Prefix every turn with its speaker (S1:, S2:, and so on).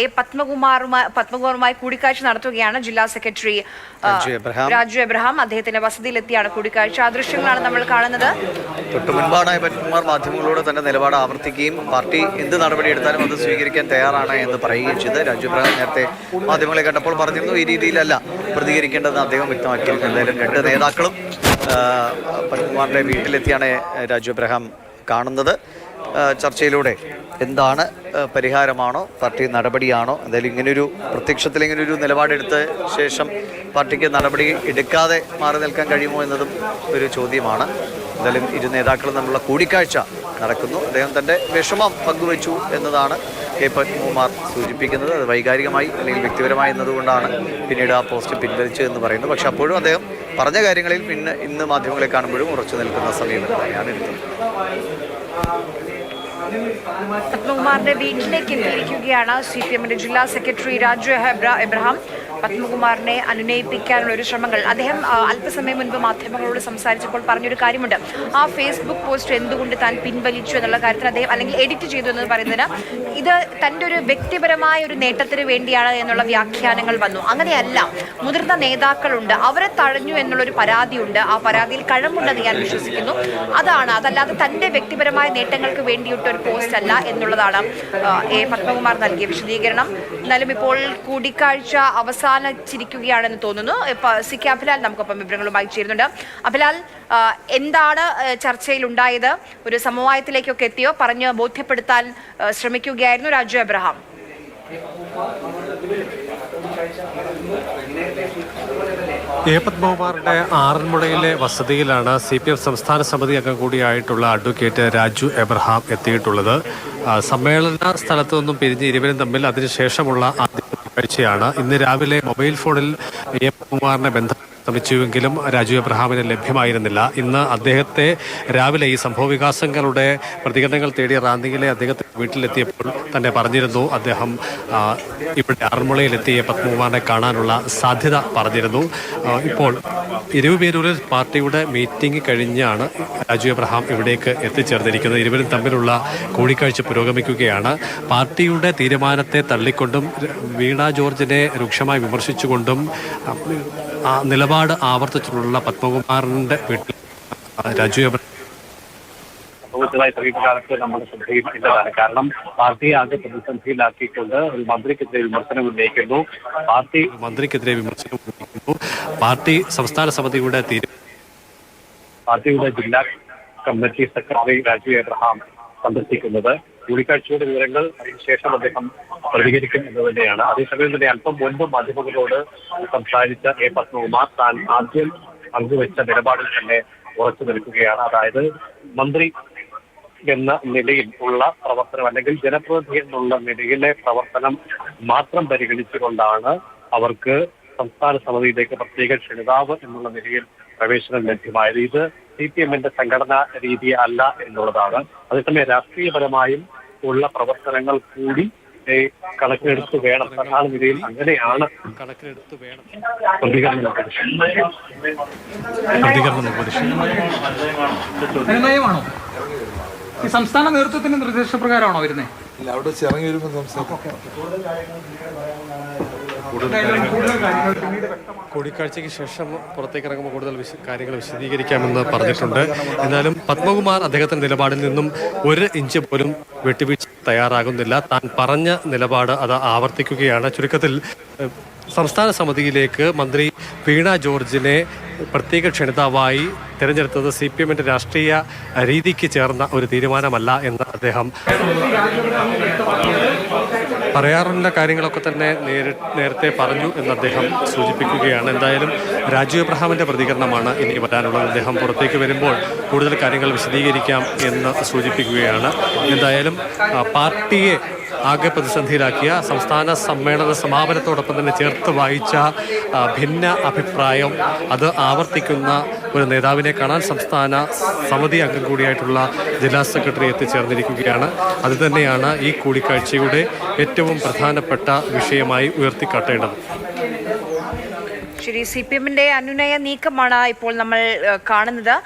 S1: A പത്മകുമാറുമായി കൂടിക്കാഴ്ച നടത്തുകയാണ് ജില്ലാ സെക്രട്ടറി രാജു എബ്രഹാം. അദ്ദേഹത്തിന്റെ വസതിയിലെത്തിയാണ് കൂടിക്കാഴ്ച. ആ ദൃശ്യങ്ങളാണ് നമ്മൾ കാണുന്നത്.
S2: തൊട്ടു മുൻപാണ് പത്മകുമാർ മാധ്യമങ്ങളോട് തന്റെ നിലപാട് ആവർത്തിക്കുകയും പാർട്ടി എന്ത് നടപടിയെടുത്താലും അത് സ്വീകരിക്കാൻ തയ്യാറാണ് എന്ന് പറയുകയും ചെയ്ത്. രാജു എബ്രഹാം നേരത്തെ മാധ്യമങ്ങളെ കണ്ടപ്പോൾ പറഞ്ഞിരുന്നു ഈ രീതിയിലല്ല പ്രതികരിക്കേണ്ടതെന്ന് അദ്ദേഹം വ്യക്തമാക്കിയിരുന്നു. എന്തായാലും രണ്ട് നേതാക്കളും പത്മകുമാറിന്റെ വീട്ടിലെത്തിയാണ് രാജു എബ്രഹാം കാണുന്നത്. ചർച്ചയിലൂടെ എന്താണ് പരിഹാരമാണോ പാർട്ടി നടപടിയാണോ, എന്തായാലും ഇങ്ങനൊരു പ്രത്യക്ഷത്തിൽ ഇങ്ങനൊരു നിലപാടെടുത്ത ശേഷം പാർട്ടിക്ക് നടപടി എടുക്കാതെ മാറി നിൽക്കാൻ കഴിയുമോ എന്നതും ഒരു ചോദ്യമാണ്. എന്തായാലും ഇരു നേതാക്കളും തമ്മിലുള്ള കൂടിക്കാഴ്ച നടക്കുന്നു. അദ്ദേഹം തൻ്റെ വിഷമം പങ്കുവച്ചു എന്നതാണ് കെ പത്മകുമാർ സൂചിപ്പിക്കുന്നത്. അത് വൈകാരികമായി അല്ലെങ്കിൽ വ്യക്തിപരമായി എന്നതുകൊണ്ടാണ് പിന്നീട് ആ പോസ്റ്റ് പിൻവലിച്ചതെന്ന് പറയുന്നത്. പക്ഷെ അപ്പോഴും അദ്ദേഹം പറഞ്ഞ കാര്യങ്ങളിൽ ഇന്ന് മാധ്യമങ്ങളെ കാണുമ്പോഴും ഉറച്ചു നിൽക്കുന്ന സമീപനം തന്നെയാണ് എടുത്തത്.
S1: പത്മകുമാറിന്റെ വീട്ടിലേക്ക് എത്തിയിരിക്കുകയാണ് CPM ജില്ലാ സെക്രട്ടറി രാജു എബ്രഹാം. പത്മകുമാറിനെ അനുനയിപ്പിക്കാനുള്ള ഒരു ശ്രമങ്ങൾ അദ്ദേഹം അല്പസമയം മുൻപ് മാധ്യമങ്ങളോട് സംസാരിച്ചപ്പോൾ പറഞ്ഞൊരു കാര്യമുണ്ട്. ആ ഫേസ്ബുക്ക് പോസ്റ്റ് എന്തുകൊണ്ട് താൻ പിൻവലിച്ചു എന്നുള്ള കാര്യത്തിൽ അദ്ദേഹം അല്ലെങ്കിൽ എഡിറ്റ് ചെയ്തു എന്ന് പറയുന്നതിന് ഇത് തൻ്റെ ഒരു വ്യക്തിപരമായ ഒരു നേട്ടത്തിന് വേണ്ടിയാണ് എന്നുള്ള വ്യാഖ്യാനങ്ങൾ വന്നു. അങ്ങനെയല്ല, മുതിർന്ന നേതാക്കളുണ്ട്, അവരെ തഴഞ്ഞു എന്നുള്ളൊരു പരാതിയുണ്ട്. ആ പരാതിയിൽ കഴമ്പുണ്ടെന്ന് ഞാൻ വിശ്വസിക്കുന്നു. അതല്ലാതെ തൻ്റെ വ്യക്തിപരമായ നേട്ടങ്ങൾക്ക് വേണ്ടിയിട്ട് ഒരു പോസ്റ്റ് അല്ല എന്നുള്ളതാണ് എ പത്മകുമാർ നൽകിയ വിശദീകരണം. എന്നാലും ഇപ്പോൾ കൂടിക്കാഴ്ച അവസാനിച്ചിരിക്കുകയാണെന്ന് തോന്നുന്നു. CK അഭിലാൽ നമുക്കൊപ്പം വിവരങ്ങളുമായി ചേരുന്നുണ്ട്. അഭിലാൽ, എന്താണ് ചർച്ചയിൽ ഉണ്ടായത്? ഒരു സമവായത്തിലേക്കൊക്കെ എത്തിയോ? പറഞ്ഞ് ബോധ്യപ്പെടുത്താൻ ശ്രമിക്കുകയായിരുന്നു രാജു എബ്രഹാം.
S3: എ പത്മകുമാറിന്റെ ആറന്മുളയിലെ വസതിയിലാണ് CPM സംസ്ഥാന സമിതി അംഗം കൂടിയായിട്ടുള്ള അഡ്വക്കേറ്റ് രാജു എബ്രഹാം എത്തിയിട്ടുള്ളത്. സമ്മേളന സ്ഥലത്തു നിന്നും പിരിഞ്ഞ് ഇരുവരും തമ്മിൽ അതിനുശേഷമുള്ള ആദ്യ കാഴ്ചയാണ്. ഇന്ന് രാവിലെ മൊബൈൽ ഫോണിൽ എ പത്മകുമാറിനെ ശ്രമിച്ചുവെങ്കിലും രാജു എബ്രഹാമിന് ലഭ്യമായിരുന്നില്ല. ഇന്ന് അദ്ദേഹത്തെ രാവിലെ ഈ സംഭവവികാസങ്ങളുടെ പ്രതികരണങ്ങൾ തേടിയ റാന്നിയിലെ അദ്ദേഹത്തെ വീട്ടിലെത്തിയപ്പോൾ തന്നെ പറഞ്ഞിരുന്നു അദ്ദേഹം ഇവിടെ ആറന്മുളയിലെത്തിയ പത്മകുമാറിനെ കാണാനുള്ള സാധ്യത പറഞ്ഞിരുന്നു. ഇപ്പോൾ ഇരുപേരൂരിൽ പാർട്ടിയുടെ മീറ്റിംഗ് കഴിഞ്ഞാണ് രാജു എബ്രഹാം ഇവിടേക്ക് എത്തിച്ചേർന്നിരിക്കുന്നത്. ഇരുവരും തമ്മിലുള്ള കൂടിക്കാഴ്ച പുരോഗമിക്കുകയാണ്. പാർട്ടിയുടെ തീരുമാനത്തെ തള്ളിക്കൊണ്ടും വീണ ജോർജിനെ രൂക്ഷമായി വിമർശിച്ചുകൊണ്ടും നിലപാട് ആവർത്തിച്ചിട്ടുള്ള പത്മകുമാറിന്റെ വീട്ടിൽ രാജു എബ്രഹാം
S4: സംഭവിച്ചതായി സമീപകാലത്ത് നമ്മുടെ ശ്രദ്ധയിൽ ഇല്ലതാണ്. കാരണം പാർട്ടിയെ ആകെ പ്രതിസന്ധിയിലാക്കിക്കൊണ്ട് ഒരു മന്ത്രിക്കെതിരെ വിമർശനം ഉന്നയിക്കുന്നു.
S3: പാർട്ടി സംസ്ഥാന സമിതിയുടെ
S4: പാർട്ടിയുടെ ജില്ലാ കമ്മിറ്റി സെക്രട്ടറി രാജു എബ്രഹാം സന്ദർശിക്കുന്നത്. കൂടിക്കാഴ്ചയുടെ വിവരങ്ങൾ അതിനുശേഷം അദ്ദേഹം പ്രതികരിക്കും എന്ന് തന്നെയാണ്. അതേസമയം തന്നെ അല്പം മുൻപ് മാധ്യമങ്ങളോട് സംസാരിച്ച എ പത്മകുമാർ താൻ ആദ്യം പങ്കുവെച്ച നിലപാടിൽ തന്നെ ഉറച്ചു നിൽക്കുകയാണ്. അതായത് മന്ത്രി എന്ന നിലയിൽ ഉള്ള പ്രവർത്തനം അല്ലെങ്കിൽ ജനപ്രതിനിധി എന്നുള്ള നിലയിലെ പ്രവർത്തനം മാത്രം പരിഗണിച്ചുകൊണ്ടാണ് അവർക്ക് സംസ്ഥാന സമിതിയിലേക്ക് പ്രത്യേക ക്ഷണിതാവ് എന്നുള്ള നിലയിൽ പ്രവേശനം ലഭ്യമായത്. ഇത് CPM സംഘടനാ രീതി അല്ല എന്നുള്ളതാണ്. അതേസമയം രാഷ്ട്രീയപരമായും ഉള്ള പ്രവർത്തനങ്ങൾ കൂടി കണക്കിലെടുത്ത് വേണം. പ്രധാന നിലയിൽ അങ്ങനെയാണ് പ്രതികരണം.
S5: ഈ സംസ്ഥാന നേതൃത്വത്തിന്റെ നിർദ്ദേശപ്രകാരമാണോ വരുന്നത്?
S6: അവിടെ ഇറങ്ങി വരുമ്പോൾ സംസാരിക്കാം.
S3: കൂടിക്കാഴ്ചയ്ക്ക് ശേഷം പുറത്തേക്ക് ഇറങ്ങുമ്പോൾ കൂടുതൽ കാര്യങ്ങൾ വിശദീകരിക്കാമെന്ന് പറഞ്ഞിട്ടുണ്ട്. എന്നാലും പത്മകുമാർ അദ്ദേഹത്തിന്റെ നിലപാടിൽ നിന്നും ഒരു ഇഞ്ച് പോലും വിട്ടുവീഴ്ച തയ്യാറാകുന്നില്ല. താൻ പറഞ്ഞ നിലപാട് അത് ആവർത്തിക്കുകയാണ്. ചുരുക്കത്തിൽ സംസ്ഥാന സമിതിയിലേക്ക് മന്ത്രി വീണ ജോർജിനെ പ്രത്യേക ക്ഷണിതാവായി തിരഞ്ഞെടുത്തത് CPM രാഷ്ട്രീയ രീതിക്ക് ചേർന്ന ഒരു തീരുമാനമല്ല എന്ന് അദ്ദേഹം പറയാറുള്ള കാര്യങ്ങളൊക്കെ തന്നെ നേരത്തെ പറഞ്ഞു എന്ന് അദ്ദേഹം സൂചിപ്പിക്കുകയാണ്. എന്തായാലും രാജു എബ്രഹാമിന്റെ പ്രതികരണമാണ് ഇനി വരാനുള്ളത്. അദ്ദേഹം പുറത്തേക്ക് വരുമ്പോൾ കൂടുതൽ കാര്യങ്ങൾ വിശദീകരിക്കാം എന്ന് സൂചിപ്പിക്കുകയാണ്. എന്തായാലും പാർട്ടിയെ ആകെ പ്രതിസന്ധിയിലാക്കിയ സംസ്ഥാന സമ്മേളന സമാപനത്തോടൊപ്പം തന്നെ ചേർത്ത് വായിച്ച ഭിന്ന അഭിപ്രായം അത് ആവർത്തിക്കുന്ന ഒരു നേതാവിനെ കാണാൻ സംസ്ഥാന സമിതി അംഗം കൂടിയായിട്ടുള്ള ജില്ലാ സെക്രട്ടറി എത്തിച്ചേർന്നിരിക്കുകയാണ്. അതുതന്നെയാണ് ഈ കൂടിക്കാഴ്ചയുടെ ഏറ്റവും പ്രധാനപ്പെട്ട വിഷയമായി ഉയർത്തിക്കാട്ടേണ്ടത്.
S1: ശരി, CPM അനുനയ നീക്കമാണ് ഇപ്പോൾ നമ്മൾ കാണുന്നത്.